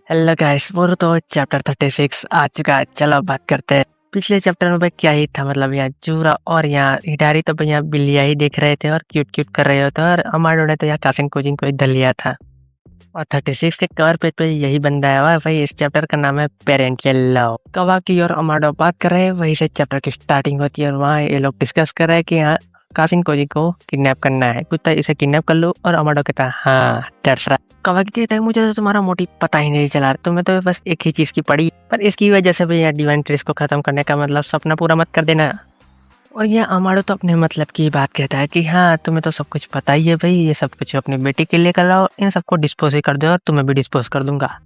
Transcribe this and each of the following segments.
Hello guys, वो तो chapter 36 आ चुका है। चलो बात करते हैं। पिछले चैप्टर में भाई क्या ही था, मतलब यहाँ जूरा और यहाँ हिडारी तो भाई यहाँ बिल्लिया ही देख रहे थे और क्यूट क्यूट कर रहे होते, और अमाडो ने तो यहाँ कासिन कोजिंग को इधर लिया था। और 36 के कवर पेज पे यही बंदा है। और भाई इस चैप्टर का नाम है पेरेंटियल लव। कवाकी और अमाडो बात कर रहे हैं, वहीं से चैप्टर की स्टार्टिंग होती है और वहाँ ये लोग डिस्कस कर रहे हैं कि हाँ कासिन कोजी को किडनैप करना है। कुत्ता इसे किडनैप कर लो, और अमाडो कहता है हाँ दैट्स राइट। कवाकी कहता है मुझे तो तुम्हारा मोटिव पता ही नहीं चला, तुम्हें तो बस एक ही चीज की पड़ी, पर इसकी वजह से भैया डिवाइन ट्रिस को खत्म करने का मतलब सपना पूरा मत कर देना। और ये अमाडो तो अपने मतलब की बात कहता है कि हाँ तुम्हें तो सब कुछ पता ही है भाई, ये सब कुछ अपनी बेटी के लिए कर रहा हो, इन सबको डिस्पोज ही कर दो और तुम्हें भी डिस्पोज कर दूंगा।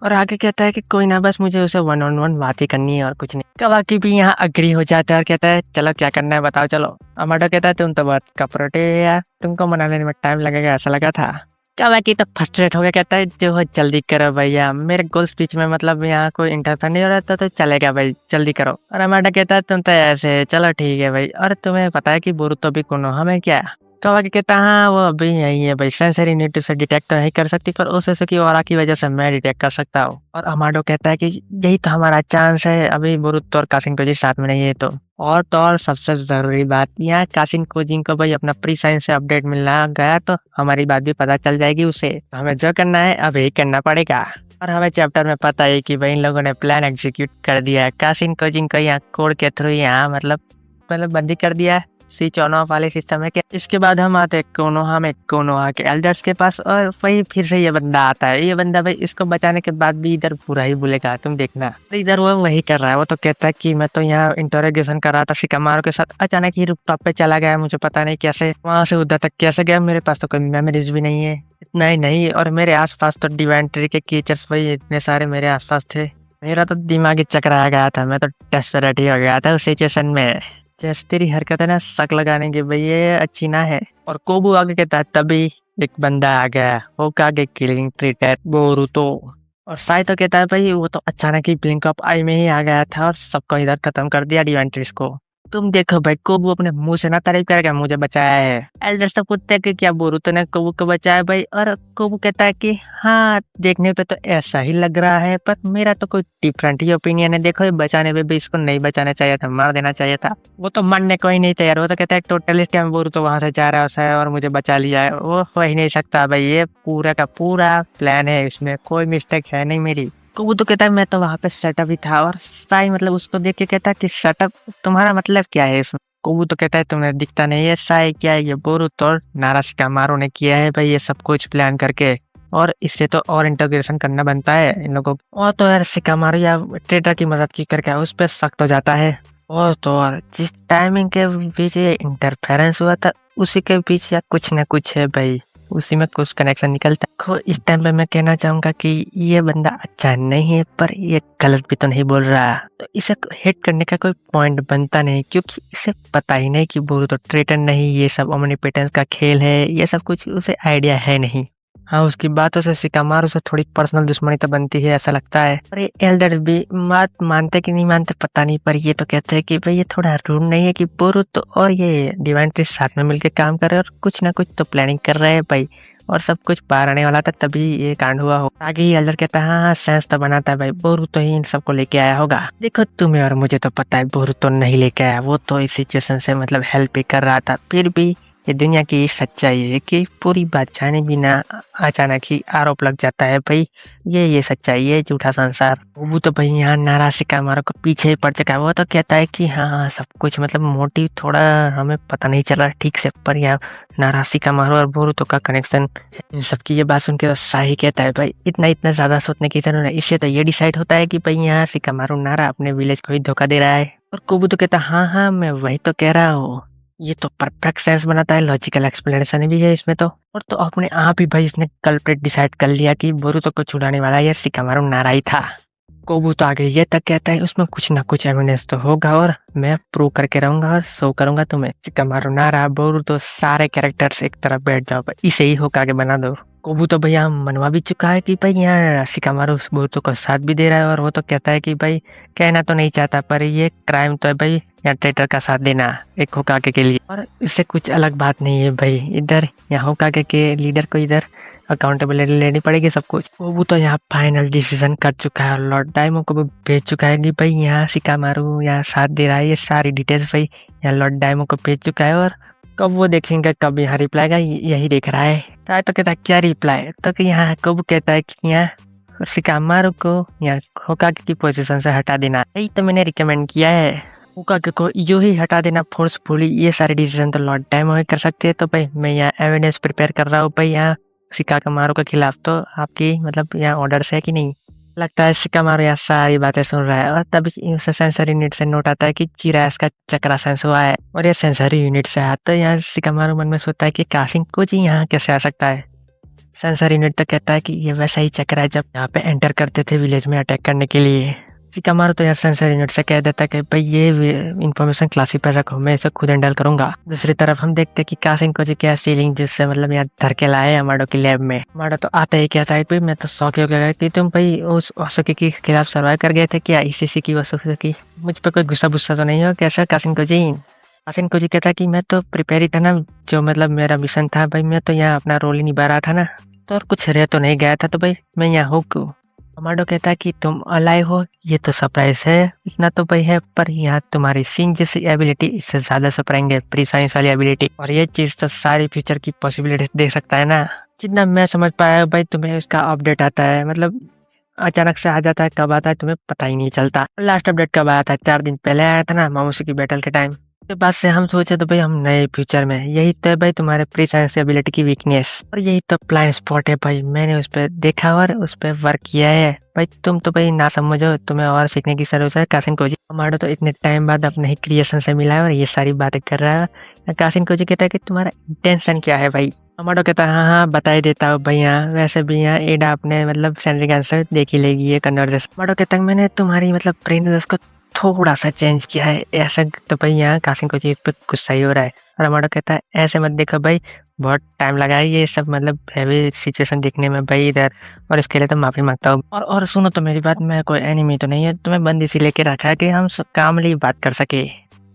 और आगे कहता है कि कोई ना, बस मुझे उसे 1-on-1 बात ही करनी है और कुछ नहीं। कवाकी भी यहाँ अग्री हो जाता है और कहता है चलो क्या करना है बताओ चलो। अमाडो कहता है तुम तो बहुत कपरोटे हो यार, तुमको मनाने में टाइम लगेगा ऐसा लगा था। कवाकी तो फ्रस्ट्रेट हो गया, कहता है जो हो जल्दी करो भैया, मेरे गोल्स बीच में मतलब यहाँ कोई इंटरफेयर नहीं हो रहा था तो चलेगा भाई जल्दी करो। और अमाडो कहता है तुम तो ऐसे चलो ठीक है भाई, और तुम्हें पता है कि बोरुतो भी कोनोहा में क्या। कवाकी कहता हाँ वो अभी यही है भाई, सेंसरी यूनिट से डिटेक्ट तो नहीं कर सकती, पर उस की ऑरा की वजह से मैं डिटेक्ट कर सकता हूँ। और अमाडो कहता है कि यही तो हमारा चांस है, अभी बोरुतो और कासिन कोजी साथ में नहीं है तो। और तो और सबसे जरूरी बात, यहाँ कासिन कोजिंग को भाई अपना प्री साइंस से अपडेट मिलना गया तो हमारी बात भी पता चल जाएगी उसे। हमें जो करना है अभी करना पड़ेगा। और हमें चैप्टर में पता है कि भाई इन लोगों ने प्लान एग्जीक्यूट कर दिया है। कासिन कोजिंग को यहाँ कोड के थ्रू यहाँ मतलब बंदी कर दिया है। स्विच ऑन ऑफ वाले सिस्टम है क्या। इसके बाद हम आते हैं कोनोहा के एल्डर्स के पास, और वही फिर से ये बंदा आता है। ये बंदा भाई इसको बचाने के बाद भी इधर बुरा ही बोलेगा, तुम देखना। तो इधर वो वही कर रहा है, वो तो कहता है कि मैं तो यहाँ इंटरोगेशन कर रहा था शिकामारू के साथ, अचानक ही रूफटॉप पे चला गया, मुझे पता नहीं कैसे वहां से उधर तक कैसे गया, मेरे पास तो कोई मेमोरीज भी नहीं है। इतना ही नहीं, और मेरे आसपास तो डिवाइन ट्री के कीचर्स भाई इतने सारे मेरे आसपास थे, मेरा तो दिमाग ही चकरा गया था, मैं तो डेस्परेट ही हो गया था उस सिचुएशन में। जैसे तेरी हरकत है ना शक लगाने की भाई, ये अच्छी ना है। और कोबू आगे कहता है तभी एक बंदा आ गया, होकागे किलिंग ट्रीटर बोरुतो। और साइतो कहता है भाई वो तो अचानक ही ब्लिंक ऑफ आई में ही आ गया था और सबको इधर खत्म कर दिया डिवेंट्रिस को। तुम देखो भाई, कोबू अपने मुंह से ना तारीफ करेगा मुझे बचाया है। एल्डर सब पूछते हैं कि क्या बोरुतो ने कोबू को बचाया भाई, और कोबू कहता है कि हाँ देखने पे तो ऐसा ही लग रहा है, पर मेरा तो कोई डिफरेंट ही ओपिनियन है। देखो ये बचाने पे भी इसको नहीं बचाना चाहिए था, मार देना चाहिए था। वो तो मानने को ही नहीं तैयार, वो तो कहता है टोटल स्कैम बोरुतो वहां से जा रहा है और मुझे बचा लिया है। वो हो ही नहीं सकता भाई, ये पूरा का पूरा प्लान है, इसमें कोई मिस्टेक है नहीं मेरी। वो तो कहता है मैं तो वहां पे सेटअप ही था। और साई मतलब उसको देख के कहता है कि सेटअप तुम्हारा मतलब क्या है इसमें। कोबू तो कहता है तुम्हें दिखता नहीं है साई क्या है, ये बोरुतो और नाराशिकामारू ने किया है भाई ये सब कुछ प्लान करके, और इससे तो और इंटीग्रेशन करना बनता है इन लोगों को। और तो यार शिकामारू या ट्रेडर की मदद की करके उस पर सख्त हो जाता है। और तो और जिस टाइमिंग के बीच ये इंटरफेरेंस हुआ था उसी के बीच या कुछ न कुछ है भाई, उसी में कुछ कनेक्शन निकलता है। इस टाइम पे मैं कहना चाहूंगा कि ये बंदा अच्छा नहीं है, पर ये गलत भी तो नहीं बोल रहा, तो इसे हेट करने का कोई पॉइंट बनता नहीं, क्योंकि इसे पता ही नहीं कि बोरुतो ट्रेटन नहीं, ये सब ओमनीपोटेंस का खेल है, ये सब कुछ उसे आइडिया है नहीं। हाँ उसकी बातों से शिकामारू से थोड़ी पर्सनल दुश्मनी तो बनती है ऐसा लगता है। पर ये एल्डर भी बात मानते कि नहीं मानते पता नहीं, पर ये तो कहते हैं कि भाई ये थोड़ा रूड नहीं है कि बोरुतो और ये डिवाइन ट्री साथ में मिलकर काम कर रहे हैं और कुछ ना कुछ तो प्लानिंग कर रहे हैं भाई, और सब कुछ बाहर आने वाला था तभी ये कांड हुआ हो। आगे ही एल्डर कहता है हाँ सेंस तो बनाता है भाई, बोरुतो ही इन सबको लेके आया होगा। देखो तुम्हें और मुझे तो पता है बोरुतो नहीं लेके आया, वो तो इस सिचुएशन से मतलब हेल्प ही कर रहा था। फिर भी ये दुनिया की सच्चाई है कि पूरी बात जाने बिना अचानक ही आरोप लग जाता है भाई, ये सच्चाई है झूठा संसार। वो तो भाई यहाँ नाराशिकामारू को पीछे ही पड़ चुका है। वो तो कहता है कि हाँ सब कुछ मतलब मोटिव थोड़ा हमें पता नहीं चल रहा ठीक से, पर यहाँ नाराशिकामारू और बोरुतो का कनेक्शन। इन सबकी ये बात सुन के तो साही कहता है भाई इतना ज्यादा सोचने की जरूरत है, इससे तो ये डिसाइड होता है कि भाई यहाँ शिकामारू नारा अपने विलेज को ही धोखा दे रहा है। और कोबू तो कहता हाँ मैं वही तो कह रहा हूँ, ये तो परफेक्ट सेंस बनाता है, लॉजिकल एक्सप्लेनेशन भी है इसमें तो। और तो अपने आप ही भाई इसने कल्प्रिट डिसाइड कर लिया कि बोरुतो को छुड़ाने वाला ये शिकामारू नारा ही था। कोबू तो आगे ये तक कहता है उसमें कुछ ना कुछ एविडेंस तो होगा और मैं प्रूव करके रहूंगा और शो करूंगा तुम्हें। शिकामारू नारा बोरुतो सारे कैरेक्टर्स एक तरफ बैठ जाओ, इसे ही होकागे बना दो। कोबू तो भैया मनवा भी चुका है कि भाई यहाँ शिकामारू बोरुतो को साथ भी दे रहा है, और वो तो कहता है कि भाई कहना तो नहीं चाहता पर ये क्राइम तो है भाई यहाँ ट्रेटर का साथ देना एक होकागे के लिए। और इससे कुछ अलग बात नहीं है भाई, इधर यहाँ होकागे के लीडर को इधर अकाउंटेबिलिटी लेनी पड़ेगी सब कुछ। वो तो यहाँ फाइनल डिसीजन कर चुका है, लॉर्ड डायमो को भी भेज चुका है कि भाई यहाँ शिकामारू यहाँ साथ दे रहा है, ये सारी डिटेल्स भाई यहाँ लॉर्ड डायमो को भेज चुका है। और कब वो देखेंगे कब यहाँ रिप्लाई का यही देख रहा है। तो कहता है क्या रिप्लाई, तो कि यहाँ कब कहता है कि यहाँ शिकामारू को यहाँ होकागे की पोजीशन से हटा देना, यही तो मैंने रिकमेंड किया है। होकागे को जो ही हटा देना फोर्सफुली, ये सारे डिसीजन तो लॉर्ड डायमो ही कर सकते हैं। तो भाई मैं यहाँ एविडेंस प्रिपेयर कर रहा हूँ भाई यहाँ शिकामारू के खिलाफ। तो आपकी मतलब यहाँ ऑर्डर्स है कि नहीं? लगता है शिकामारू यहाँ सारी बातें सुन रहा है और तभी उसे सेंसर यूनिट से नोट आता है कि चिरास का चक्रा सेंस हुआ है और ये सेंसर यूनिट से आता है। यहाँ शिकामारू मन में सोचता है कि कासिनकोजी यहाँ कैसे आ सकता है। सेंसर यूनिट तो कहता है कि ये वैसा ही चक्र है जब यहाँ पे एंटर करते थे विलेज में अटैक करने के लिए। शिकामारू तो यार सेंसर यूनिट से कह देता है कि भाई ये इन्फॉर्मेशन क्लासिफाई रखो, मैं इसे खुद हैंडल करूंगा। दूसरी तरफ हम देखते हैं कि कासिनकोजी क्या सीलिंग जिससे मतलब यहाँ धर के लाए अमाडो की लैब में। अमाडो तो आता ही कहता है भाई मैं तो शौक हो गया कि तुम भाई उस वासुकी के खिलाफ सर्वाइव कर गए थे क्या, इसी की वासुकी। मुझ पर कोई गुस्सा गुस्सा तो नहीं हो कैसा कासिनकोजी? कासिनकोजी कहता है कि मैं तो प्रिपेयर ही था ना, जो मतलब मेरा मिशन था भाई, मैं तो यहाँ अपना रोल ही निभा रहा था ना, तो और कुछ रह तो नहीं गया था, तो भाई मैं यहाँ हूँ क्यों? अमाडो कहता है कि तुम अलाइव हो, ये तो सरप्राइज है, इतना तो भाई है, पर यहाँ तुम्हारी सिंह जैसी एबिलिटी इससे ज्यादा सरप्राइजिंग है, प्री साइंस वाली एबिलिटी, और ये चीज तो सारी फ्यूचर की पॉसिबिलिटी दे सकता है ना। जितना मैं समझ पाया भाई तुम्हें उसका अपडेट आता है, मतलब अचानक से आ जाता है, कब आता है तुम्हें पता ही नहीं चलता। लास्ट अपडेट कब आया था? 4 दिन पहले आया था ना, मामूसी की बैटल के टाइम। के बाद से हम सोचे तो भाई हम नए फ्यूचर में, यही तो है भाई तुम्हारे प्री साइंस एबिलिटी की वीकनेस, और यही तो ब्लाइंड स्पॉट है भाई, मैंने उस पर देखा और उस पर वर्क किया है भाई। तुम तो भाई ना समझो, तुम्हें और सीखने की जरूरत है कासिनकोजी। अमाडो तो इतने टाइम बाद अपने ही क्रिएशन से मिला है और ये सारी बातें कर रहा है। कासिनकोजी कहता है कि तुम्हारा इंटेंशन क्या है भाई? अमाडो कहता है हाँ हाँ बता ही देता हूँ भाई, यहाँ वैसे भी यहाँ एडा अपने मतलब सेंट्रिक से देख ही लेगी ये कन्वर्सेशन। अमाडो कहता है मैंने तुम्हारी मतलब ब्रेन उसको थोड़ा सा चेंज किया है ऐसा, तो भाई यहाँ कासिनकोजी पे गुस्सा ही हो रहा है। और अमाडो कहता है ऐसे मत देखो भाई, बहुत टाइम लगा है ये सब मतलब हैवी सिचुएशन देखने में भाई इधर, और इसके लिए तो माफी मांगता हूँ। और सुनो तो मेरी बात, मैं कोई एनिमी तो नहीं है, तुम्हें बंद इसी लेके रखा है कि हम कामली बात कर सके।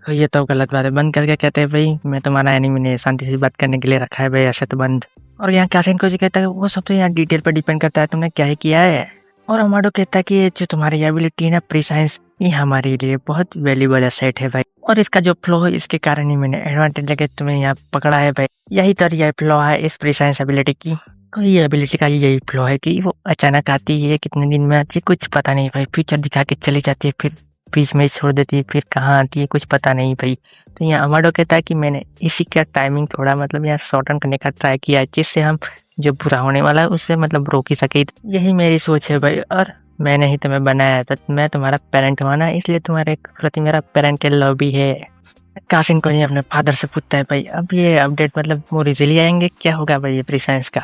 तो ये तो गलत बात है, बंद करके कहते हैं भाई मैं तुम्हारा एनिमी नहीं, शांति से बात करने के लिए रखा है भाई, ऐसे तो बंद। और यहाँ कासिनकोजी कहता है वो सब तो यहाँ डिटेल पर डिपेंड करता है तुमने क्या ही किया है। और अमाडो कहता है कि ये जो तुम्हारी एबिलिटी है ना प्री साइंस, ये हमारे लिए बहुत वैल्यूबल एसेट है भाई, और इसका जो फ्लो है इसके कारण ही मैंने एडवांटेज लेके तुम्हें यहाँ पकड़ा है भाई। यही तो ये फ्लो है इस प्री साइंस एबिलिटी की, कोई एबिलिटी का यही फ्लो है कि वो अचानक आती है, कितने दिन में आती है कुछ पता नहीं भाई, फ्यूचर दिखा के चली जाती है, फिर बीच में छोड़ देती है, फिर कहाँ आती है कुछ पता नहीं भाई। तो यहाँ अमाडो कहता है कि मैंने इसी का टाइमिंग थोड़ा मतलब यहाँ शॉर्टन करने का ट्राई किया है, जिससे हम जो बुरा होने वाला है उससे मतलब रोक ही सके। यही मेरी सोच है भाई, और मैंने ही तुम्हें बनाया था, मैं तुम्हारा पेरेंट हुआ ना, इसलिए तुम्हारे प्रति मेरा पेरेंटल लव भी है। कासिनकोजी अपने फादर से पूछता है भाई अब ये अपडेट मतलब मोर इजिली आएंगे, क्या होगा भाई ये प्री साइंस का?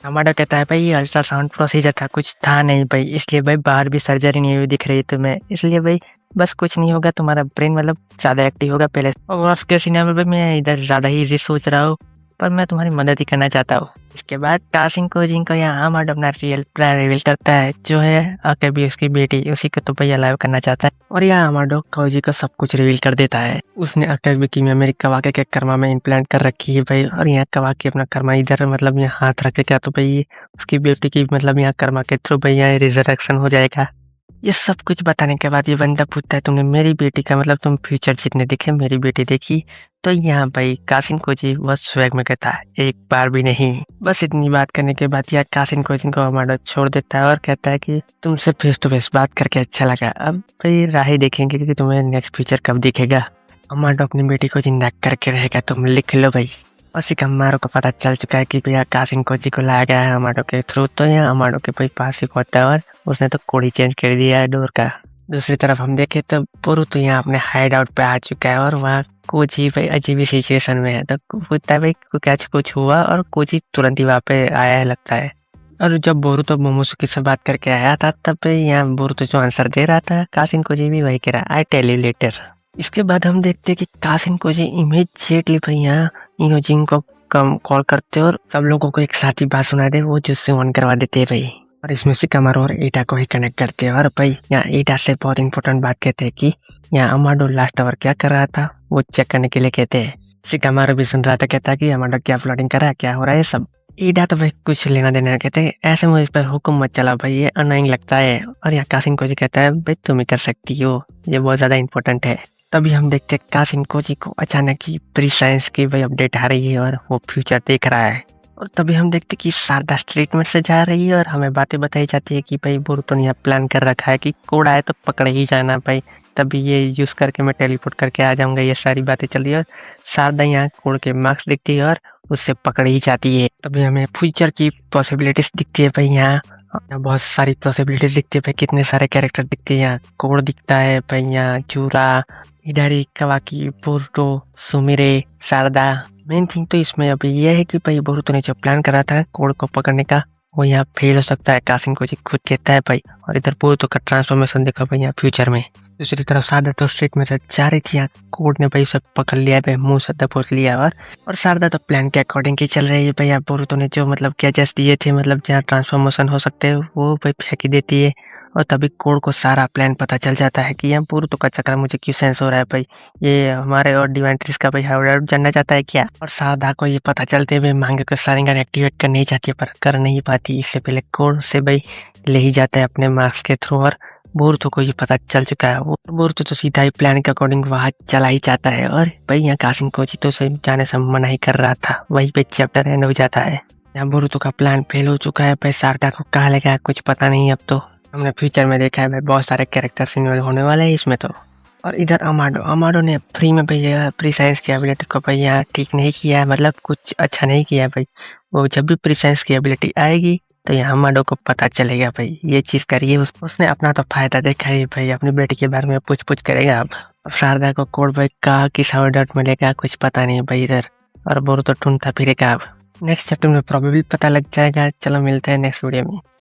अमाडो कहता है भाई ये अल्ट्रासाउंड प्रोसीजर था, कुछ था नहीं भाई, इसलिए भाई बाहर भी सर्जरी नहीं हुई दिख रही तुम्हें, इसलिए भाई बस कुछ नहीं होगा, तुम्हारा ब्रेन मतलब ज़्यादा एक्टिव होगा पहले। और उसके सिनेमा में मैं इधर ज़्यादा ही इजी सोच रहा हूँ, पर मैं तुम्हारी मदद ही करना चाहता हूँ। इसके बाद कासिनकोजी को यहाँ अमाडो अपना रियल प्लान रिवील करता है, जो है अकेबी उसकी बेटी, उसी को तो भाई अलाइव करना चाहता है। और यहाँ अमाडो कोजी को सब कुछ रिवील कर देता है, उसने अकेबी की मेमोरी कवाके के कर्मा में इम्प्लांट कर रखी है भाई, और यहाँ कवाके अपना कर्मा इधर मतलब यहाँ हाथ रखेगा तो भाई उसकी बेटी की मतलब यहाँ कर्मा के थ्रू भाई यहाँ रिजरेक्शन हो जाएगा। ये सब कुछ बताने के बाद ये बंदा पूछता है तुमने मेरी बेटी का मतलब तुम फ्यूचर जितने देखे मेरी बेटी देखी? तो यहाँ भाई कासिनकोजी वो स्वैग में कहता है एक बार भी नहीं। बस इतनी बात करने के बाद यार कासिनकोजी को अमाडो छोड़ देता है और कहता है कि तुमसे फेस टू फेस बात करके अच्छा लगा, अब भाई राह ही देखेंगे कि तुम्हें नेक्स्ट फ्यूचर कब दिखेगा। अमाडो अपनी बेटी को जिंदा करके रहेगा, तुम लिख लो भाई। और शिकामारू को पता चल चुका है कि भैया कासिनकोजी को लाया गया है अमाडो के थ्रू, तो यहाँ अमाडो के भाई पास ही पहुंचता है और उसने तो कोडी चेंज कर दिया है डोर का। दूसरी तरफ हम देखें तो बोरुतो यहाँ अपने हाइड आउट पे आ चुका है और वहाँ कोजी भाई अजीब ही सिचुएशन में है, तो पूछता है भाई क्या कुछ हुआ, और कोजी तुरंत ही वहाँ पे आया है लगता है। और जब बोरुतो मोमोसुकी से बात करके आया था तब यहाँ बोरुतो जो आंसर दे रहा था कासिनकोजी भी वही कह रहा आई टेल यू लेटर। इसके बाद हम देखते हैं कि कासिनकोजी इमीडिएटली भाई यहाँ इनोजिन को कम कॉल करते और सब लोगों को एक साथ ही बात सुना दे, वो जिससे ऑन करवा देते हैं भाई, और इसमें शिकामारू और ईटा को ही कनेक्ट करते हैं। और भाई यहाँ ईटा से बहुत इंपॉर्टेंट बात कहते हैं कि यहाँ अमाडो लास्ट आवर क्या कर रहा था वो चेक करने के लिए कहते हैं। शिकामारू भी सुन रहा था, कहता है कि अमाडो क्या फ्लर्टिंग कर रहा है, क्या हो रहा है सब। ईडा तो भाई कुछ लेना देना नहीं कहते, ऐसे मुझे पर हुक्म मत चला भाई, ये अनोइंग लगता है। और यहाँ कासिन कोची कहता है भाई तुम ही कर सकती हो, ये बहुत ज्यादा इंपॉर्टेंट है। तभी हम देखते हैं कासिन कोची को अचानक ही प्री साइंस की भाई अपडेट आ रही है और वो फ्यूचर देख रहा है। और तभी हम देखते कि शारदा ट्रीटमेंट से जा रही है और हमें बातें बताई जाती है कि भाई बोरुतो ने यहाँ प्लान कर रखा है कि कोड आए तो पकड़ ही जाना भाई, तभी ये यूज करके मैं टेलीपोर्ट करके आ जाऊंगा। ये सारी बातें चल रही है और शारदा यहाँ कोड के मार्क्स दिखती है और उससे पकड़ ही जाती है। तभी हमें फ्यूचर की पॉसिबिलिटीज दिखती है भाई, यहाँ बहुत सारी पॉसिबिलिटीज दिखती है भाई, कितने सारे कैरेक्टर दिखते हैं। यहाँ कोड दिखता है भाई, यहाँ Jura, Hidari, Kawaki, Boruto, Sumire, Sarada. Main thing तो इसमें अभी यह है कि भाई बोरुतो ने जो प्लान करा था कोड को पकड़ने का वो यहाँ फेल हो सकता है, कासिन कोची खुद कहता है भाई। और इधर बोरुतो का ट्रांसफॉर्मेशन देखा भाई यहाँ फ्यूचर में। दूसरी तरफ शारदा तो स्ट्रीट में से जा रही थी, यहाँ कोड ने भाई उसे पकड़ लिया भाई, मुंह से दबोच लिया। और शारदा तो प्लान के अकॉर्डिंग ही चल रही है भाई। यहाँ बोरुतो ने जो मतलब गैजेट्स दिए थे, मतलब जहाँ ट्रांसफॉर्मेशन हो सकते हैं वो भाई फेंक देती है। और तभी कोड को सारा प्लान पता चल जाता है कि यहाँ बोरुतो का चक्कर मुझे क्यों सेंस हो रहा है भाई, ये हमारे और डिवाइन ट्रीज का भाई हाइडेआउट जानना चाहता है क्या। और शारदा को ये पता चलते हुए मांगे को सारिंगन एक्टिवेट करनी चाहती है पर कर नहीं पाती। इससे पहले कोड से भाई ले ही जाता है अपने मार्क्स के थ्रू। और बोरुतो को ये पता चल चुका है, वो बोरुतो तो सीधा ही प्लान के अकॉर्डिंग वहां चला ही जाता है। और भाई यहाँ कासिन कोची तो सही जाने से मना ही कर रहा था, वही पे चैप्टर एंड हो जाता है। यहाँ बोरुतो का प्लान फेल हो चुका है भाई, शारदा को कहा लगा कुछ पता नहीं। अब तो हमने फ्यूचर में देखा है भाई बहुत सारे कैरेक्टर्स इन्वॉल्व होने वाले हैं इसमें तो। और इधर अमाडो ने फ्री में भाई प्री साइंस की एबिलिटी को भाई यहाँ ठीक नहीं किया है, मतलब कुछ अच्छा नहीं किया है भाई। वो जब भी प्री साइंस की एबिलिटी आएगी तो यहाँ अमाडो को पता चलेगा भाई ये चीज करिए। उसने अपना तो फायदा देखा है भाई, अपनी बेटी के बारे में पूछ करेगा। अब शारदा को कोड भाई कहा किस हाइडेआउट मिलेगा कुछ पता नहीं भाई इधर, और बोरुतो ढूंढता फिरेगा। अब नेक्स्ट चैप्टर में प्रोबेबली पता लग जाएगा। चलो मिलते हैं नेक्स्ट वीडियो में।